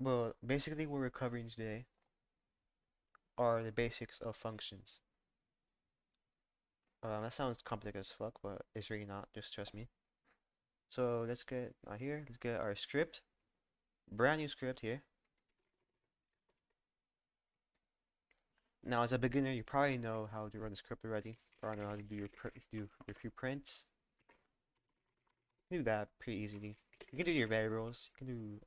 Well, basically what we're covering today are the basics of functions. That sounds complicated as fuck, but it's really not, just trust me. So let's get here, let's get our script, brand new script here. Now as a beginner, you probably know how to run the script already, probably know how to do your few prints. Do that pretty easily. You can do your variables, you can do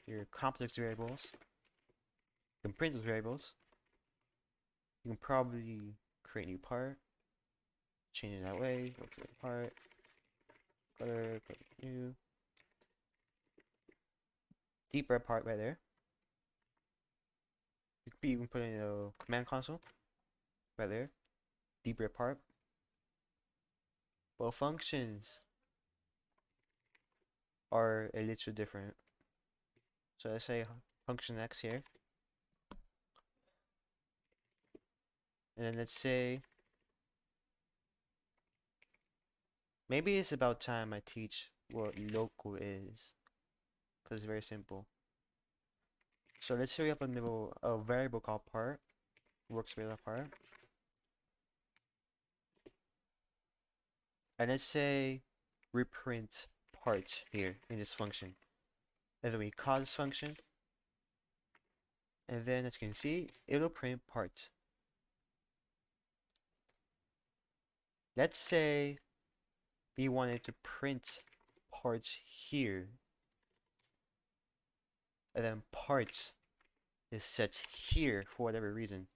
your complex variables, you can print those variables. You can probably create a new part, change it that way, go to the part, color, click new, deep red part right there. You could even put in a command console right there, deep red part. Well, functions are a little different. So let's say function x here, and then let's say maybe it's about time I teach what local is, because it's very simple. So let's say we have a variable called part, workspace part, and let's say we print part here in this function, and then we call this function, and then as you can see, it'll print part. Let's say we wanted to print parts here, and then parts is set here for whatever reason.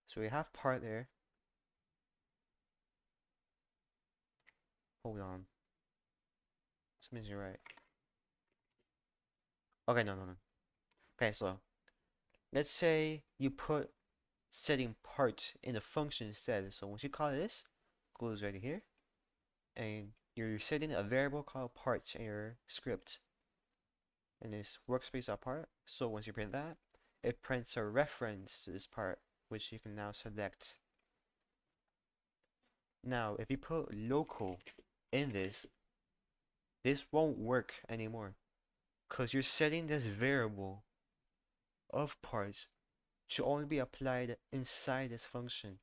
So we have part there. Hold on. Something's right. Okay, no. Okay, so let's say you put setting part in the function instead. So once you call this, goes right here, and you're setting a variable called parts in your script, and this workspace part. So once you print that, it prints a reference to this part, which you can now select. Now, if you put local in this won't work anymore, because you're setting this variable of parts to only be applied inside this function.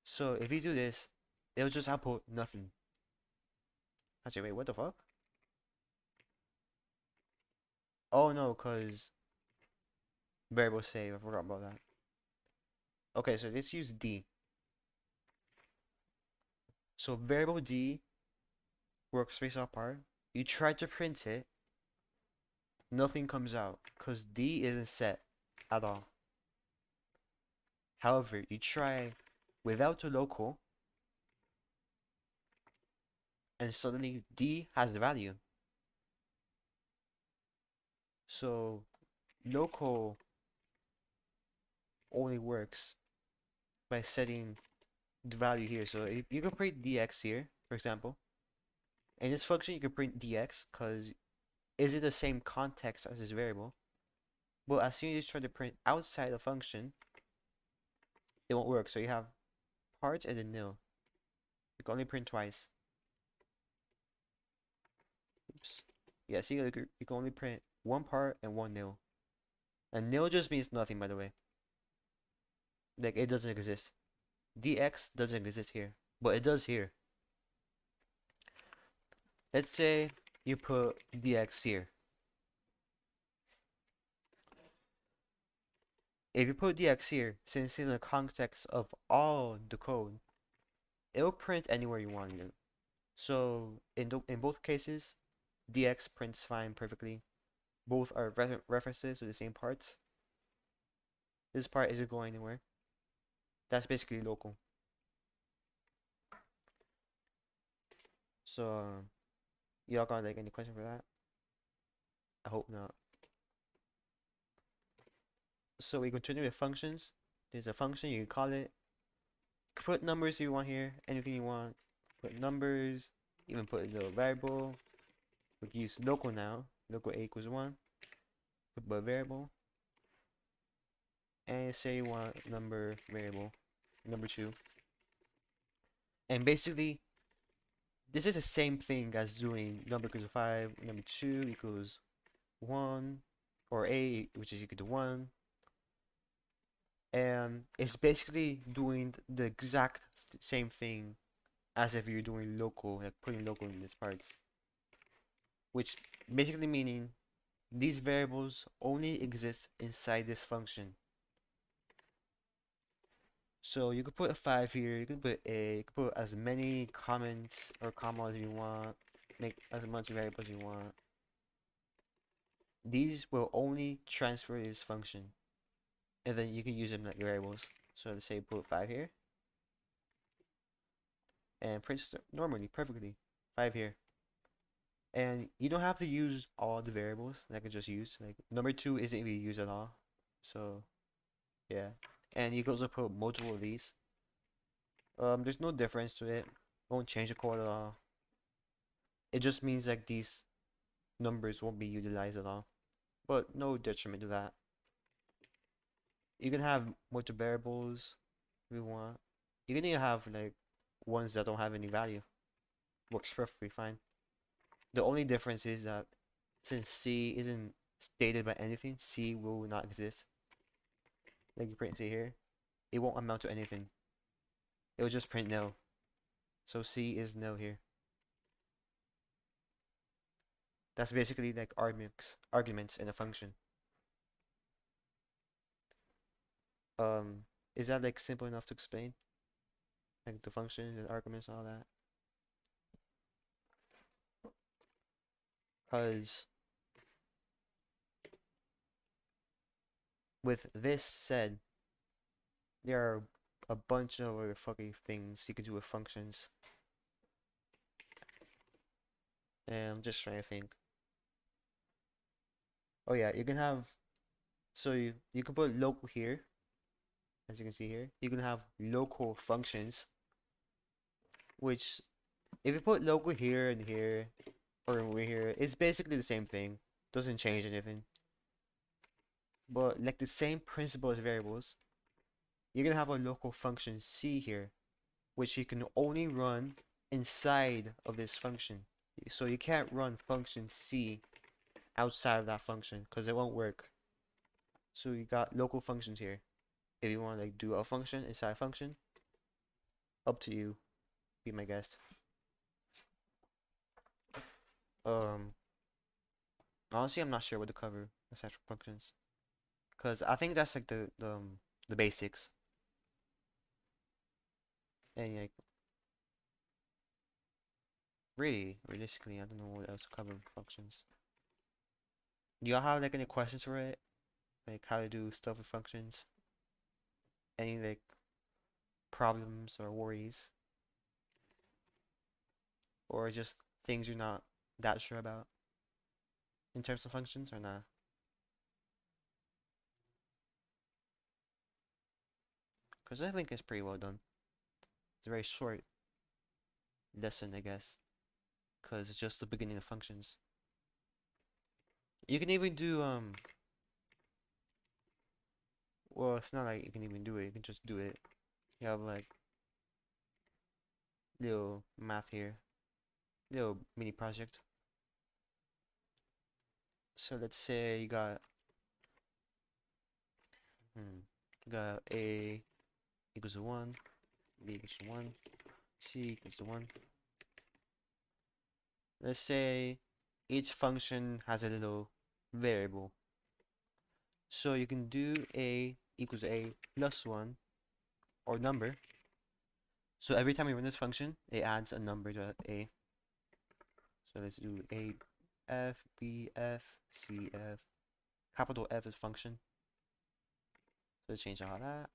So if you do this, it'll just output nothing. Actually, wait, what the fuck? Oh no, because variable save, I forgot about that. Okay, so let's use D. So variable D, workspace part, you try to print it, nothing comes out, because D isn't set at all. However, you try without the local, and suddenly D has the value. So local only works by setting the value here. So if you can print dx here, for example, in this function you can print dx because is it the same context as this variable? But as soon as you try to print outside the function, it won't work. So you have parts and then nil. You can only print twice. Oops. Yeah, see, you can only print one part and one nil. And nil just means nothing, by the way. Like, it doesn't exist. dx doesn't exist here, but it does here. Let's say you put dx here. If you put dx here, since it's in the context of all the code, it will print anywhere you want it. So in both cases, dx prints fine perfectly. Both are references to the same parts. This part isn't going anywhere. That's basically local. So y'all got like any question for that? I hope not. So we continue with functions. There's a function, you can call it. Put numbers if you want here, anything you want. Put numbers, even put a little variable. We can use local now. Local a equals 1. Put a variable. And say you want number variable, number 2. And basically, this is the same thing as doing number equals 5, number 2 equals 1, or a, which is equal to 1. And it's basically doing the exact same thing as if you're doing local, like putting local in these parts. Which basically meaning these variables only exist inside this function. So you could put a 5 here, you could put a, you could put as many comments or commas you want, make as much variables you want. These will only transfer this function, and then you can use them like variables. So let's say put 5 here, and print normally, perfectly, 5 here. And you don't have to use all the variables that I can just use. Like number 2 isn't even used at all. So yeah. And you can also put multiple of these. There's no difference to it. Won't change the code at all. It just means like these numbers won't be utilized at all. But no detriment to that. You can have multiple variables if you want. You can even have like ones that don't have any value. Works perfectly fine. The only difference is that since C isn't stated by anything, C will not exist. Like you print C here, it won't amount to anything. It will just print nil. So C is nil here. That's basically like arguments in a function. Is that like simple enough to explain? Like the functions and arguments and all that? Because with this said, there are a bunch of other fucking things you can do with functions. And I'm just trying to think. Oh yeah, you can have, so you can put local here, as you can see here. You can have local functions, which if you put local here and here, or over here, it's basically the same thing. Doesn't change anything. But like the same principle as variables, you're gonna have a local function C here, which you can only run inside of this function. So you can't run function C outside of that function because it won't work. So you got local functions here. If you want to like do a function inside a function, up to you. Be my guest. Um, Honestly, I'm not sure what to cover aside from functions, cause I think that's like the basics. And like really, realistically, I don't know what else to cover functions. Do y'all have like any questions for it? Like how to do stuff with functions? Any like problems or worries? Or just things you're not that sure about in terms of functions or not? Because I think it's pretty well done. It's a very short lesson, I guess, because it's just the beginning of functions. You can even do well, it's not like you can even do it. You can just do it. You have like little math here, little mini project. So let's say you got A equals to 1, B equals to 1, C equals to 1. Let's say each function has a little variable. So you can do A equals A plus 1 or number. So every time you run this function, it adds a number to A. So let's do A, F, B, F, C, F. Capital F is function. So let's change all that.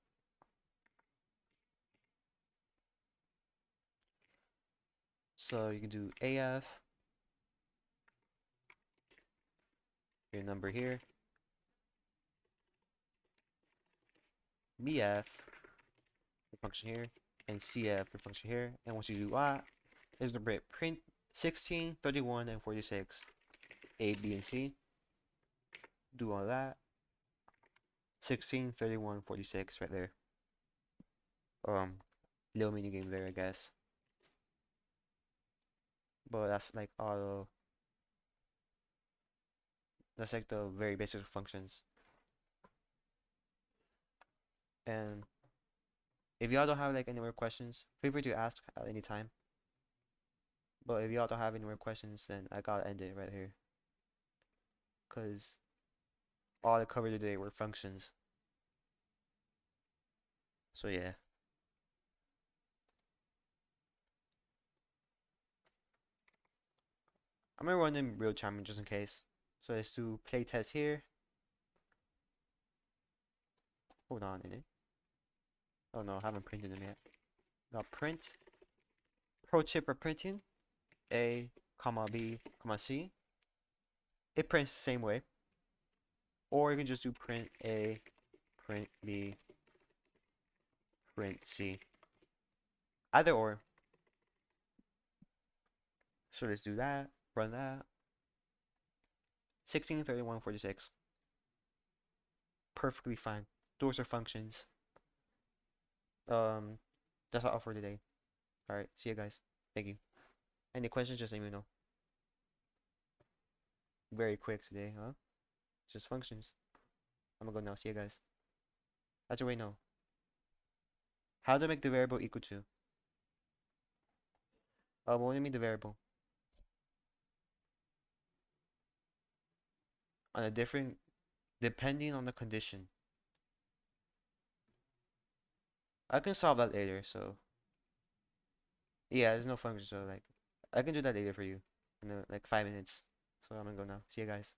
So you can do AF, your number here, BF, the function here, and CF, the function here. And once you do that, there's the print 16, 31, and 46. A, B, and C. Do all that. 16, 31, 46 right there. Little mini game there, I guess. but that's like auto. That's like the very basic functions. And if y'all don't have like any more questions, feel free to ask at any time. But if y'all don't have any more questions, then I gotta end it right here. Cause all I covered today were functions. So yeah. I'm gonna run them real time just in case. So let's do play test here. Hold on in it. Oh no, I haven't printed them yet. Got print. Pro tip for printing. A, comma B, comma C. It prints the same way. Or you can just do print A, print B, print C. Either or. So let's do that. Run that. 16, 31, 46. Perfectly fine. Those are functions. Um, that's all for today. Alright, see you guys. Thank you. Any questions, just let me know. Very quick today, huh? Just functions. I'm gonna go now. See you guys. That's your way now. How to make the variable equal to? What do you mean the variable? On a different, depending on the condition. I can solve that later, so. Yeah, there's no function, so like, I can do that later for you in like 5 minutes. So I'm gonna go now. See you guys.